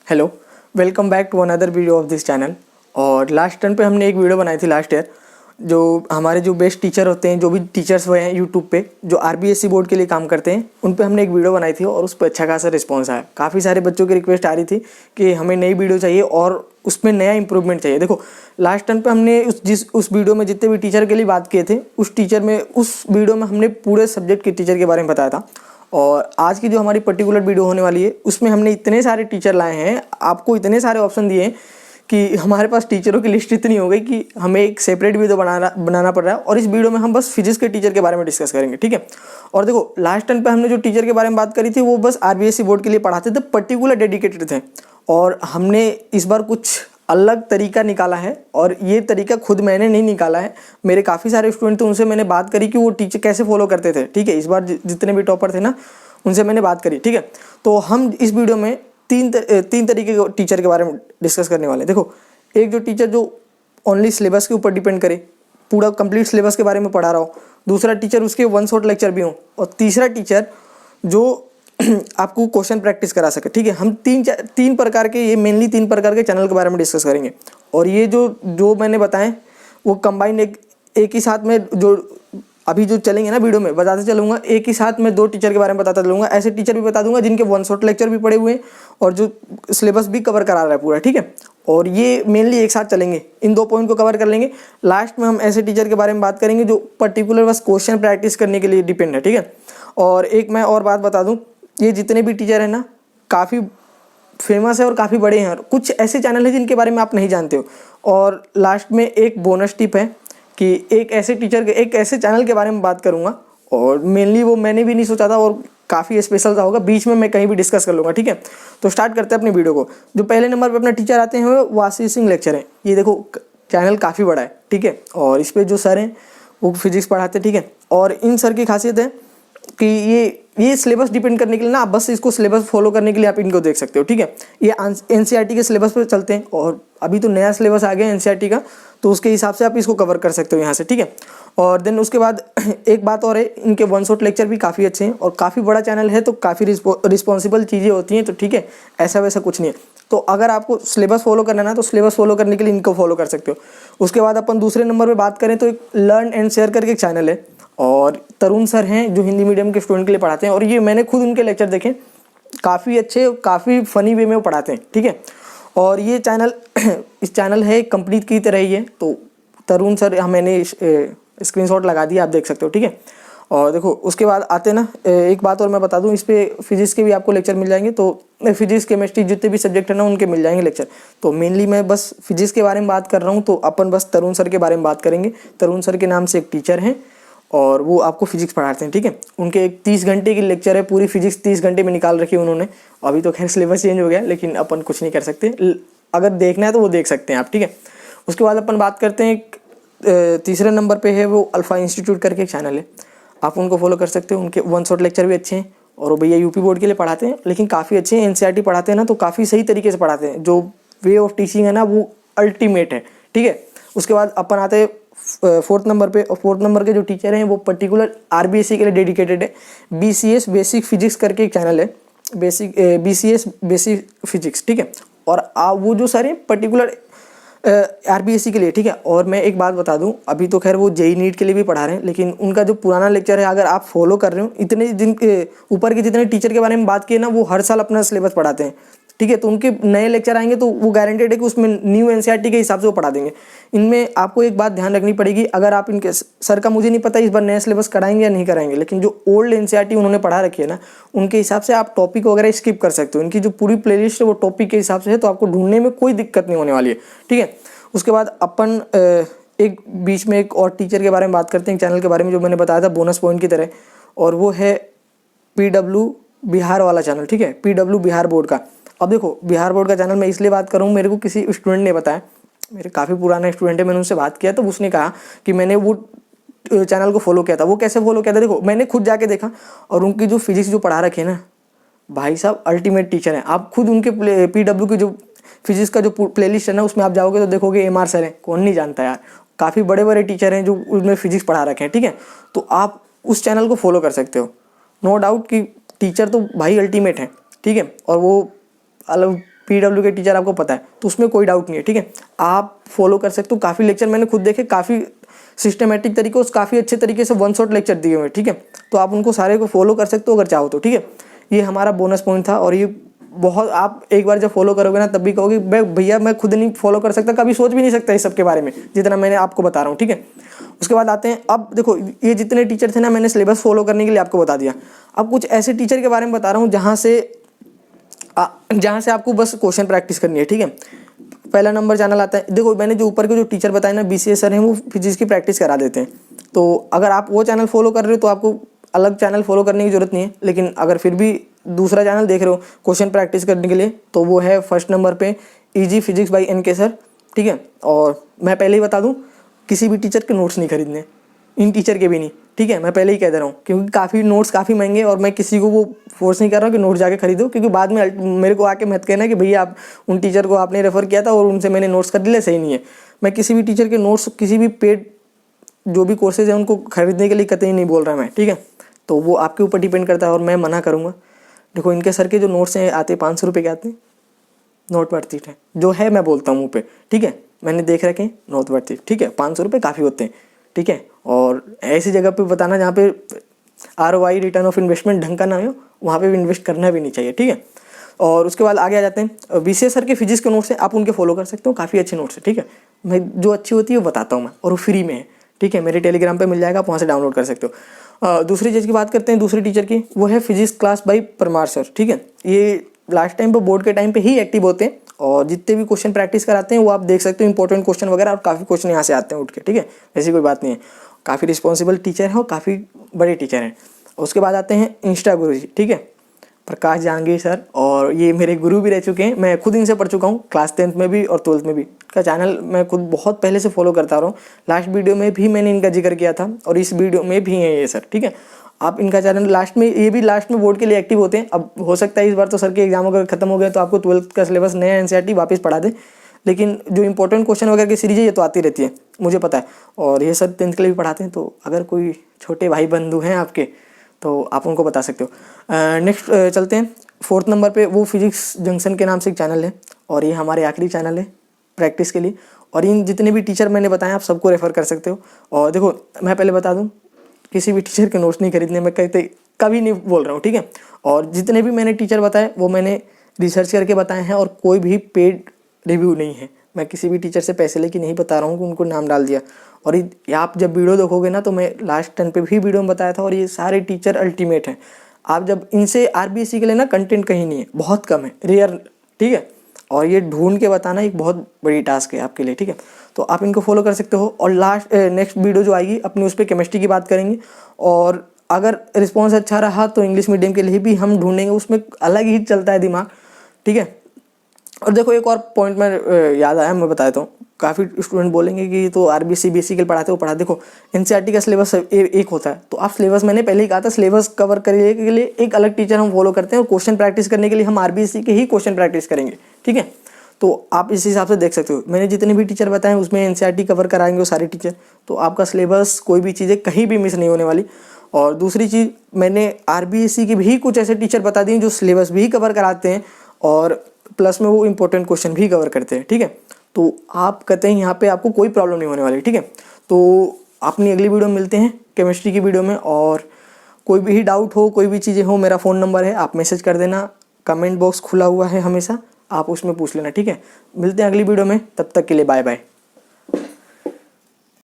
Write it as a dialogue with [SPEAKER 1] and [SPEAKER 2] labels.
[SPEAKER 1] Hello, welcome back to another video of this channel. और last turn पे हमने एक वीडियो बनाई थी लास्ट ईयर। जो हमारे जो बेस्ट टीचर होते हैं, जो भी टीचर्स हुए हैं यूट्यूब पे, जो आरबीएससी बोर्ड के लिए काम करते हैं, उन पे हमने एक वीडियो बनाई थी और उस पर अच्छा खासा रिस्पॉन्स आया। काफ़ी सारे बच्चों की रिक्वेस्ट आ रही थी कि हमें नई वीडियो चाहिए और उसमें नया इंप्रूवमेंट चाहिए। देखो, लास्ट टर्न पे हमने उस वीडियो में जितने भी टीचर के लिए बात किए थे, उस वीडियो में हमने पूरे सब्जेक्ट के टीचर के बारे में बताया था। और आज की जो हमारी पर्टिकुलर वीडियो होने वाली है, उसमें हमने इतने सारे टीचर लाए हैं, आपको इतने सारे ऑप्शन दिए हैं कि हमारे पास टीचरों की लिस्ट इतनी हो गई कि हमें एक सेपरेट वीडियो बनाना पड़ रहा है। और इस वीडियो में हम बस फिजिक्स के टीचर के बारे में डिस्कस करेंगे, ठीक है। और देखो, लास्ट टाइम पे हमने जो टीचर के बारे में बात करी थी, वो बस आरबीएससी बोर्ड के लिए पढ़ाते थे, पर्टिकुलर डेडिकेटेड थे। और हमने इस बार कुछ अलग तरीका निकाला है, और ये तरीका खुद मैंने नहीं निकाला है, मेरे काफ़ी सारे स्टूडेंट थे, उनसे मैंने बात करी कि वो टीचर कैसे फॉलो करते थे, ठीक है। इस बार जितने भी टॉपर थे ना, उनसे मैंने बात करी, ठीक है। तो हम इस वीडियो में तीन तरीके के टीचर के बारे में डिस्कस करने वाले हैं। देखो, एक जो टीचर जो ओनली सिलेबस के ऊपर डिपेंड करे, पूरा कंप्लीट सिलेबस के बारे में पढ़ा रहा हो। दूसरा टीचर उसके वन शॉट लेक्चर भी हो। और तीसरा टीचर जो आपको क्वेश्चन प्रैक्टिस करा सके, ठीक है। हम तीन प्रकार के, ये मेनली 3 प्रकार के चैनल के बारे में डिस्कस करेंगे। और ये जो मैंने बताएं, वो कंबाइन एक ही साथ में, जो अभी जो चलेंगे ना वीडियो में, बताते चलूँगा। एक ही साथ में 2 टीचर के बारे में बताता चलूँगा। ऐसे टीचर भी बता दूंगा जिनके वन शॉट लेक्चर भी पड़े हुए हैं और जो सिलेबस भी कवर करा रहा है पूरा, ठीक है। और ये मेनली एक साथ चलेंगे, इन 2 पॉइंट को कवर कर लेंगे। लास्ट में हम ऐसे टीचर के बारे में बात करेंगे जो पर्टिकुलर बस क्वेश्चन प्रैक्टिस करने के लिए डिपेंड है, ठीक है। और एक मैं और बात बता दूँ, ये जितने भी टीचर हैं ना, काफ़ी फेमस है और काफ़ी बड़े हैं। कुछ ऐसे चैनल हैं जिनके बारे में आप नहीं जानते हो। और लास्ट में एक बोनस टिप है कि एक ऐसे चैनल के बारे में बात करूंगा, और मेनली वो मैंने भी नहीं सोचा था और काफ़ी स्पेशल सा होगा, बीच में मैं कहीं भी डिस्कस कर लूँगा, ठीक है। तो स्टार्ट करते हैं अपनी वीडियो को। जो पहले नंबर पे अपना टीचर आते हैं वो आशीष सिंह लेक्चर हैं। ये देखो, चैनल काफ़ी बड़ा है, ठीक है। और इस पर जो सर हैं वो फिजिक्स पढ़ाते हैं, ठीक है। और इन सर की खासियत है कि ये सिलेबस डिपेंड करने के लिए ना, आप बस इसको सिलेबस फॉलो करने के लिए आप इनको देख सकते हो, ठीक है। ये एनसीईआरटी के सिलेबस पर चलते हैं, और अभी तो नया सिलेबस आ गया एनसीईआरटी का, तो उसके हिसाब से आप इसको कवर कर सकते हो यहाँ से, ठीक है। और देन उसके बाद एक बात और है, इनके वन शॉट लेक्चर भी काफ़ी अच्छे हैं, और काफ़ी बड़ा चैनल है तो काफ़ी रिस्पॉन्सिबल चीज़ें होती हैं, तो ठीक है, ऐसा वैसा कुछ नहीं है। तो अगर आपको सिलेबस फॉलो करना है ना, तो सिलेबस फॉलो करने के लिए इनको फॉलो कर सकते हो। उसके बाद अपन दूसरे नंबर पर बात करें तो एक लर्न एंड शेयर करके एक चैनल है, और तरुण सर हैं जो हिंदी मीडियम के स्टूडेंट के लिए पढ़ाते हैं। और ये मैंने खुद उनके लेक्चर देखे, काफ़ी अच्छे, काफ़ी फ़नी वे में वो पढ़ाते हैं, ठीक है। और ये चैनल इस चैनल है कंपनी की तरह ही है। तो तरुण सर, मैंने स्क्रीनशॉट लगा दिया, आप देख सकते हो, ठीक है। और देखो, उसके बाद आते ना, एक बात और मैं बता दूं, इस पर फिजिक्स के भी आपको लेक्चर मिल जाएंगे। तो फिजिक्स केमिस्ट्री जितने भी सब्जेक्ट है ना, उनके मिल जाएंगे लेक्चर। तो मेनली मैं बस फिजिक्स के बारे में बात कर रहा हूँ, तो अपन बस तरुण सर के बारे में बात करेंगे। तरुण सर के नाम से एक टीचर हैं और वो आपको फिजिक्स पढ़ाते हैं, ठीक है। उनके एक 30 घंटे की लेक्चर है, पूरी फिजिक्स 30 घंटे में निकाल रखी है उन्होंने। अभी तो खैर सिलेबस चेंज हो गया, लेकिन अपन कुछ नहीं कर सकते, अगर देखना है तो वो देख सकते हैं आप, ठीक है। उसके बाद अपन बात करते हैं, तीसरे नंबर पे है वो अल्फा इंस्टीट्यूट करके एक चैनल है, आप उनको फॉलो कर सकते हो। उनके वन शॉट लेक्चर भी अच्छे हैं, और वो भैया यूपी बोर्ड के लिए पढ़ाते हैं, लेकिन काफ़ी अच्छे हैं। एनसीईआरटी पढ़ाते हैं ना, तो काफ़ी सही तरीके से पढ़ाते हैं। जो वे ऑफ टीचिंग है ना, वो अल्टीमेट है, ठीक है। उसके बाद अपन आते हैं 4th नंबर पे, और 4th नंबर के जो टीचर हैं वो पर्टिकुलर आरबीएससी के लिए डेडिकेटेड है। बीसीएस बेसिक फिजिक्स करके एक चैनल है, बीसीएस बेसिक फिजिक्स, ठीक है। और वो जो सारे पर्टिकुलर आरबीएससी के लिए, ठीक है। और मैं एक बात बता दूं, अभी तो खैर वो जेई नीट के लिए भी पढ़ा रहे हैं, लेकिन उनका जो पुराना लेक्चर है, अगर आप फॉलो कर रहे हो, इतने ऊपर के जितने टीचर के बारे में बात किए ना, वो हर साल अपना सिलेबस पढ़ाते हैं, ठीक है। तो उनके नए लेक्चर आएंगे तो वो गारंटेड है कि उसमें न्यू एनसीईआरटी के हिसाब से वो पढ़ा देंगे। इनमें आपको एक बात ध्यान रखनी पड़ेगी, अगर आप इनके सर का मुझे नहीं पता इस बार नया सिलेबस कराएंगे या नहीं कराएंगे, लेकिन जो ओल्ड एनसीईआरटी उन्होंने पढ़ा रखी है ना, उनके हिसाब से आप टॉपिक वगैरह स्किप कर सकते हो। इनकी जो पूरी प्लेलिस्ट है वो टॉपिक के हिसाब से है, तो आपको ढूंढने में कोई दिक्कत नहीं होने वाली है, ठीक है। उसके बाद अपन एक बीच में एक और टीचर के बारे में बात करते हैं, चैनल के बारे में, जो मैंने बताया था बोनस पॉइंट की तरह, और वो है पीडब्ल्यू बिहार वाला चैनल, ठीक है, पीडब्ल्यू बिहार बोर्ड का। अब देखो, बिहार बोर्ड का चैनल मैं इसलिए बात कर रहा हूँ, मेरे को किसी स्टूडेंट ने बताया, मेरे काफ़ी पुराना स्टूडेंट है, मैंने उनसे बात किया तो उसने कहा कि मैंने वो चैनल को फॉलो किया था। वो कैसे फॉलो किया था, देखो, मैंने खुद जाके देखा, और उनकी जो फिजिक्स जो पढ़ा रखे है ना, भाई साहब अल्टीमेट टीचर हैं। आप खुद उनके पीडब्ल्यू की जो फिजिक्स का जो प्लेलिस्ट है ना, उसमें आप जाओगे तो देखोगे एमआर सर हैं, कौन नहीं जानता यार, काफ़ी बड़े बड़े टीचर हैं जो उसमें फिजिक्स पढ़ा रखे हैं, ठीक है। तो आप उस चैनल को फॉलो कर सकते हो, नो डाउट कि टीचर तो भाई अल्टीमेट है, ठीक है। और वो अलग PW के टीचर आपको पता है, तो उसमें कोई डाउट नहीं है, ठीक है। आप फॉलो कर सकते हो, काफ़ी लेक्चर मैंने खुद देखे, काफ़ी सिस्टमेटिक तरीके से, काफ़ी अच्छे तरीके से वन शॉट लेक्चर दिए हुए, ठीक है। तो आप उनको सारे को फॉलो कर सकते हो अगर चाहो तो, ठीक है। ये हमारा बोनस पॉइंट था, और ये बहुत, आप एक बार जब फॉलो करोगे ना तब भी कहोगे भैया मैं खुद नहीं फॉलो कर सकता, कभी सोच भी नहीं सकता इस सब के बारे में जितना मैंने आपको बता रहा हूँ, ठीक है। उसके बाद आते हैं, अब देखो ये जितने टीचर थे ना, मैंने सिलेबस फॉलो करने के लिए आपको बता दिया। अब कुछ ऐसे टीचर के बारे में बता रहा हूँ जहाँ से आपको बस क्वेश्चन प्रैक्टिस करनी है, ठीक है। पहला नंबर चैनल आता है, देखो मैंने जो ऊपर के जो टीचर बताए ना, BCS सर हैं, वो फिजिक्स की प्रैक्टिस करा देते हैं। तो अगर आप वो चैनल फॉलो कर रहे हो तो आपको अलग चैनल फॉलो करने की ज़रूरत नहीं है। लेकिन अगर फिर भी दूसरा चैनल देख रहे हो क्वेश्चन प्रैक्टिस करने के लिए, तो वो है फर्स्ट नंबर पे easy physics bye NK sir, ठीक है। और मैं पहले ही बता दूं, किसी भी टीचर के नोट्स नहीं खरीदने, इन टीचर के भी नहीं, ठीक है। मैं पहले ही कह दे रहा हूँ, क्योंकि काफ़ी नोट्स काफ़ी महंगे, और मैं किसी को वो फोर्स नहीं कर रहा हूँ कि नोट्स जाके खरीदो, क्योंकि बाद में मेरे को आके मत कहना कि भैया आप उन टीचर को आपने रेफ़र किया था और उनसे मैंने नोट्स खरीद लिए, सही नहीं है। मैं किसी भी टीचर के नोट्स, किसी भी पेड जो भी कोर्सेज हैं उनको खरीदने के लिए कतई नहीं बोल रहा मैं, ठीक है। तो वो आपके ऊपर डिपेंड करता है, और मैं मना करूँगा। देखो इनके सर के जो नोट्स हैं आते 500 रुपये के आते हैं, नॉट वर्थ इट है, जो है मैं बोलता हूँ मुँह पे, ठीक है। मैंने देख रखे हैं, नॉट वर्थ इट, ठीक है। 500 रुपये काफ़ी होते हैं, ठीक है। और ऐसी जगह पे बताना जहाँ पे ROI रिटर्न ऑफ इन्वेस्टमेंट ढंग का ना हो, वहाँ पे भी इन्वेस्ट करना भी नहीं चाहिए, ठीक है। और उसके बाद आगे आ जाते हैं, BCS सर के फिजिक्स के नोट्स हैं, आप उनके फॉलो कर सकते हो, काफ़ी अच्छे नोट्स हैं, ठीक है। मैं जो अच्छी होती है वो बताता हूँ मैं, और वो फ्री में है, ठीक है। मेरे टेलीग्राम पे मिल जाएगा, आप वहाँ से डाउनलोड कर सकते हो। दूसरी चीज़ की बात करते हैं, दूसरी टीचर की, वो है physics class by Parmar sir, ठीक है। ये लास्ट टाइम पे बोर्ड के टाइम पे ही एक्टिव होते हैं, और जितने भी क्वेश्चन प्रैक्टिस कराते हैं वो आप देख सकते हो, इंपॉर्टेंट क्वेश्चन वगैरह, और काफ़ी क्वेश्चन यहाँ से आते हैं उठ के, ठीक है। ऐसी कोई बात नहीं है, काफ़ी रिस्पॉन्सिबल टीचर है और काफ़ी बड़े टीचर हैं। उसके बाद आते हैं इंस्टा गुरु जी, ठीक है, प्रकाश जहांगीर सर, और ये मेरे गुरु भी रह चुके हैं, मैं खुद इनसे पढ़ चुका हूँ, क्लास 10th में भी और 12th में भी। इनका चैनल मैं खुद बहुत पहले से फॉलो करता रहा हूँ, लास्ट वीडियो में भी मैंने इनका जिक्र किया था, और इस वीडियो में भी है ये सर, ठीक है। आप इनका चैनल लास्ट में, ये भी लास्ट में बोर्ड के लिए एक्टिव होते हैं। अब हो सकता है इस बार तो सर के एग्जाम वगैरह खत्म हो गए तो आपको 12th का सिलेबस नया NCERT वापस पढ़ा दे, लेकिन जो इंपॉर्टेंट क्वेश्चन वगैरह की सीरीज है ये तो आती रहती है, मुझे पता है। और ये सर 10th के लिए भी पढ़ाते हैं, तो अगर कोई छोटे भाई बंधु हैं आपके तो आप उनको बता सकते हो। नेक्स्ट चलते हैं, 4th नंबर पे वो फिजिक्स जंक्शन के नाम से एक चैनल है, और ये हमारे आखिरी चैनल है प्रैक्टिस के लिए। और इन जितने भी टीचर मैंने बताए आप सबको रेफ़र कर सकते हो। और देखो मैं पहले बता दूं, किसी भी टीचर के नोट्स नहीं खरीदने, मैं कभी नहीं बोल रहा हूँ, ठीक है। और जितने भी मैंने टीचर बताए वो मैंने रिसर्च करके बताए हैं, और कोई भी पेड रिव्यू नहीं है। मैं किसी भी टीचर से पैसे लेके नहीं बता रहा हूँ कि उनको नाम डाल दिया। और आप जब वीडियो देखोगे ना, तो मैं लास्ट 10 पे भी वीडियो में बताया था, और ये सारे टीचर अल्टीमेट हैं। आप जब इनसे RBSc के लिए ना कंटेंट कहीं नहीं है, बहुत कम है, रेयर, ठीक है। और ये ढूंढ के बताना एक बहुत बड़ी टास्क है आपके लिए, ठीक है। तो आप इनको फॉलो कर सकते हो। और नेक्स्ट वीडियो जो आएगी अपनी, उस पर केमिस्ट्री की बात करेंगे, और अगर रिस्पॉन्स अच्छा रहा तो इंग्लिश मीडियम के लिए भी हम ढूंढेंगे, उसमें अलग ही चलता है दिमाग, ठीक है। और देखो एक और पॉइंट मैं याद आया, मैं बता देता हूँ। काफ़ी स्टूडेंट बोलेंगे कि तो RBSc BSc के पढ़ाते हो, पढ़ा, देखो NCERT का सिलेबस एक होता है, तो आप सिलेबस, मैंने पहले ही कहा था, सिलेबस कवर करने के लिए एक अलग टीचर हम फॉलो करते हैं, और क्वेश्चन प्रैक्टिस करने के लिए हम RBSc के ही क्वेश्चन प्रैक्टिस करेंगे, ठीक है। तो आप इस हिसाब से देख सकते हो, मैंने जितने भी टीचर बताए उसमें NCERT कवर कराएंगे वो सारे टीचर, तो आपका सिलेबस कोई भी चीज़ें कहीं भी मिस नहीं होने वाली। और दूसरी चीज़, मैंने RBSc के भी कुछ ऐसे टीचर बता दिए जो सिलेबस भी कवर कराते हैं, और प्लस में वो इंपॉर्टेंट क्वेश्चन भी कवर करते हैं, ठीक है। तो आप कहते हैं यहाँ पे आपको कोई प्रॉब्लम नहीं होने वाली, ठीक है। तो अपनी अगली वीडियो में मिलते हैं केमिस्ट्री की वीडियो में, और कोई भी डाउट हो, कोई भी चीज़ें हो, मेरा फ़ोन नंबर है, आप मैसेज कर देना, कमेंट बॉक्स खुला हुआ है हमेशा, आप उसमें पूछ लेना, ठीक है। मिलते हैं अगली वीडियो में, तब तक के लिए बाय बाय।